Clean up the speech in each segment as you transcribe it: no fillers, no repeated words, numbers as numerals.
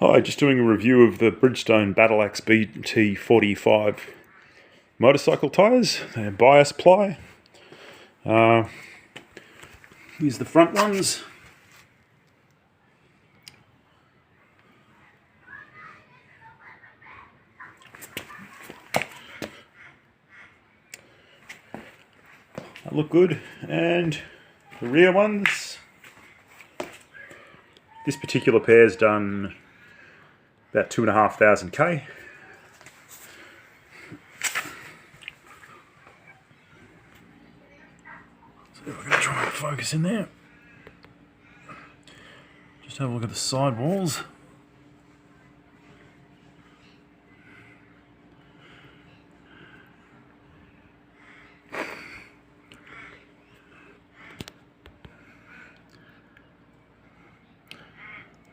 Hi, just doing a review of the Bridgestone Battlax BT45 motorcycle tyres. They're bias ply. Here's the front ones. They look good. And the rear ones. This particular pair's done about 2,500 k. So we're going to try and focus in there. Just have a look at the sidewalls.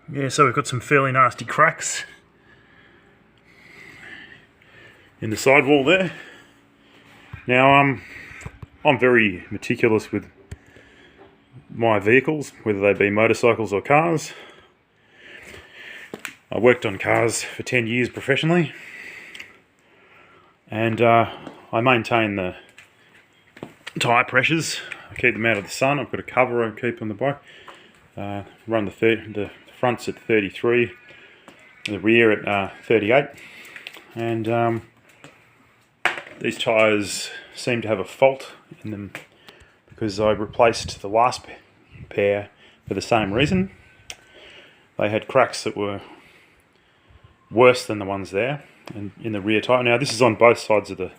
Yeah, so we've got some fairly nasty cracks in the sidewall there. Now, I'm very meticulous with my vehicles, whether they be motorcycles or cars. I worked on cars for 10 years professionally, and I maintain the tyre pressures. I keep them out of the sun. I've got a cover I keep on the bike. Run the fronts at 33, the rear at 38, and these tyres seem to have a fault in them because I replaced the last pair for the same reason. They had cracks that were worse than the ones there and in the rear tyre. Now this is on both sides of the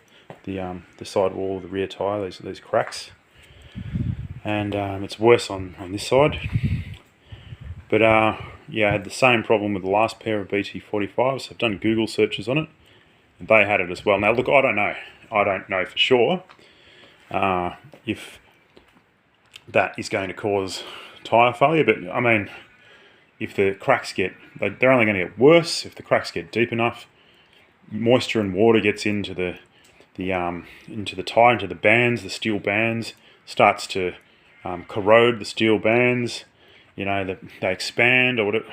sidewall of the rear tyre, these cracks, and it's worse on this side. But yeah, I had the same problem with the last pair of BT45s. So I've done Google searches on it, and they had it as well. Now look, I don't know for sure if that is going to cause tyre failure, but I mean, if the cracks they're only going to get worse if the cracks get deep enough. Moisture and water gets into the tyre, into the bands, the steel bands, starts to corrode the steel bands. You know, they expand, or whatever.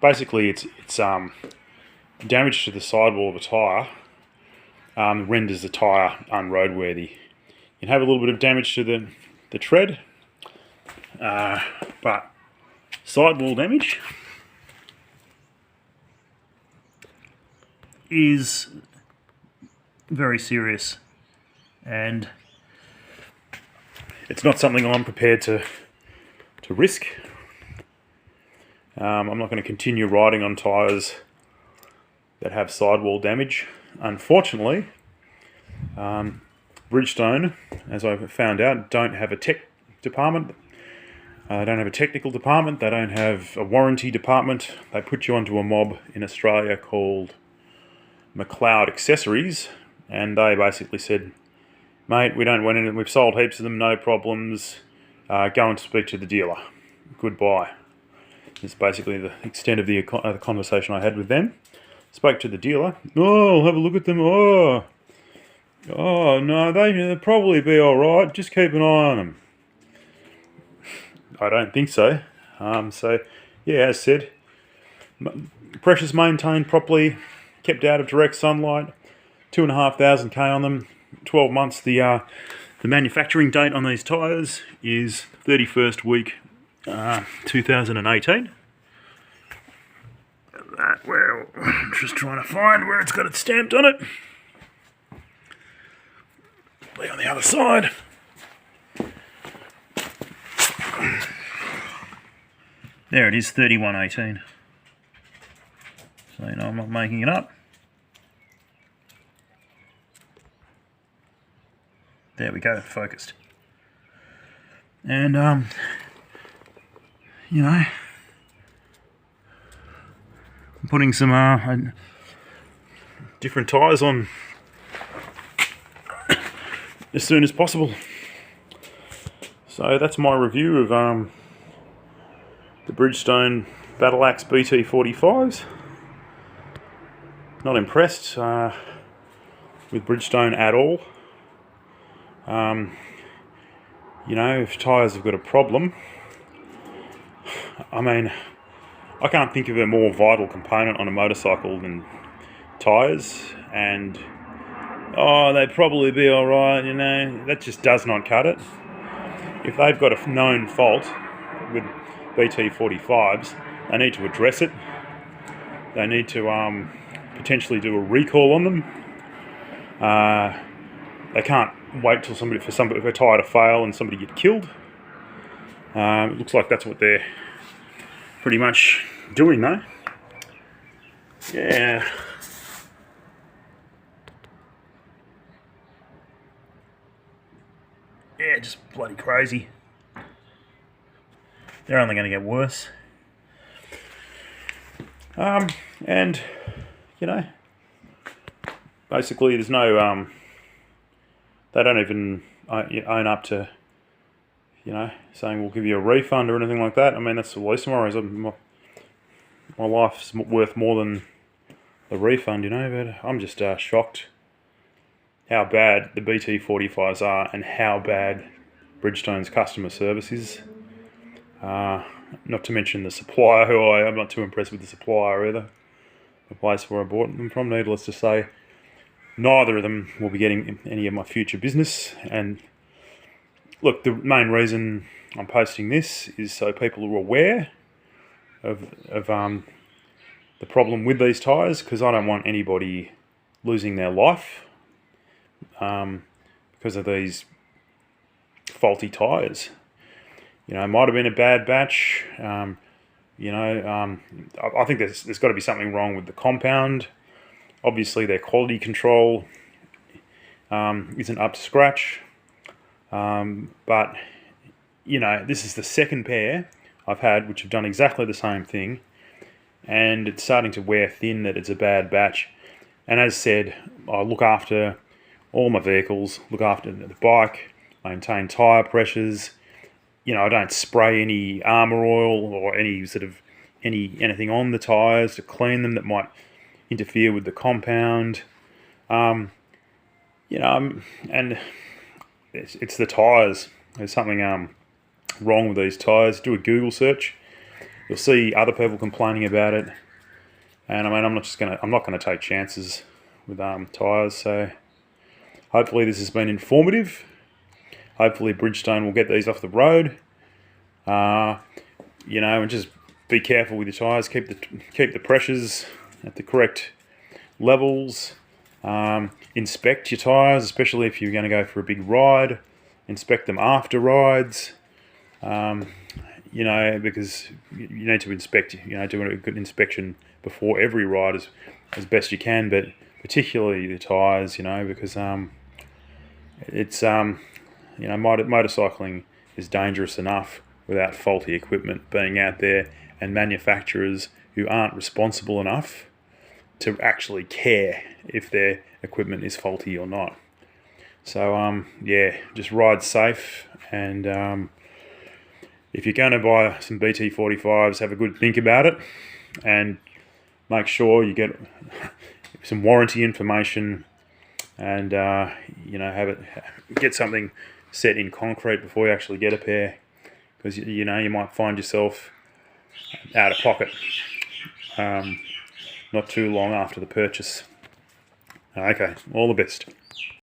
Basically, it's damage to the sidewall of a tyre renders the tyre unroadworthy. You can have a little bit of damage to the tread, but sidewall damage is very serious, and it's not something I'm prepared to risk. I'm not going to continue riding on tyres that have sidewall damage. Unfortunately, Bridgestone, as I've found out, don't have a tech department. They don't have a technical department. They don't have a warranty department. They put you onto a mob in Australia called McLeod Accessories, and they basically said, "Mate, we don't want any. We've sold heaps of them, no problems. Go and speak to the dealer. Goodbye." It's basically the extent of the conversation I had with them. Spoke to the dealer. "Oh, I'll have a look at them. Oh no, they'll probably be all right. Just keep an eye on them." I don't think so. So yeah, as said, pressures maintained properly, kept out of direct sunlight. 2,500 k on them. 12 months. The manufacturing date on these tyres is 31st week 2018. Well, I'm just trying to find where it's got it stamped on it. Be on the other side. There it is, 31/18. So you know I'm not making it up. There we go, focused. And you know, I'm putting some different tyres on as soon as possible. So that's my review of the Bridgestone Battlax BT45s. Not impressed with Bridgestone at all. You know, if tyres have got a problem, I mean, I can't think of a more vital component on a motorcycle than tyres, and they'd probably be alright, you know. That just does not cut it. If they've got a known fault with BT45s, they need to address it. They need to potentially do a recall on them. They can't wait till for a tyre to fail and somebody get killed. It looks like that's what they're pretty much doing, though. Yeah. Yeah, just bloody crazy. They're only going to get worse. And, you know, basically there's no, they don't even own up to, you know, saying we'll give you a refund or anything like that. I mean, that's the least of my worries. My life's worth more than the refund, you know, but I'm just shocked how bad the BT45s are and how bad Bridgestone's customer service is. Not to mention the supplier, who I'm not too impressed with the supplier either. The place where I bought them from, needless to say. Neither of them will be getting any of my future business. And look, the main reason I'm posting this is so people are aware of the problem with these tyres, because I don't want anybody losing their life because of these faulty tyres. You know, it might have been a bad batch. You know, I think there's got to be something wrong with the compound. Obviously, their quality control isn't up to scratch. But, you know, this is the second pair I've had which have done exactly the same thing. And it's starting to wear thin that it's a bad batch. And as said, I look after all my vehicles, look after the bike, maintain tyre pressures. You know, I don't spray any armour oil or any sort of anything on the tyres to clean them that might interfere with the compound. You know, and it's the tyres. There's something wrong with these tyres. Do a Google search. You'll see other people complaining about it. And I mean, I'm not gonna take chances with tyres. So hopefully this has been informative. Hopefully Bridgestone will get these off the road. You know, and just be careful with your tyres. Keep the pressures at the correct levels. Inspect your tyres, especially if you're going to go for a big ride. Inspect them after rides. You know, because you need to inspect. You know, do a good inspection before every ride as best you can. But particularly the tyres, you know, because it's you know, motorcycling is dangerous enough without faulty equipment being out there, and manufacturers who aren't responsible enough to actually care if their equipment is faulty or not. So yeah, just ride safe, and if you're going to buy some BT45s, have a good think about it, and make sure you get some warranty information, and you know, get something set in concrete before you actually get a pair, because you know, you might find yourself out of pocket not too long after the purchase. Okay, all the best.